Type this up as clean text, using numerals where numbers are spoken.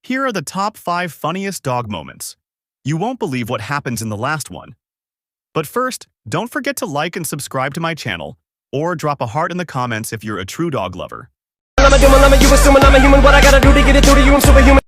Here are the top 5 funniest dog moments. You won't believe what happens in the last one. But first, don't forget to like and subscribe to my channel, or drop a heart in the comments if you're a true dog lover. You assuming I'm a human, what I gotta do to get it through to you, I'm superhuman.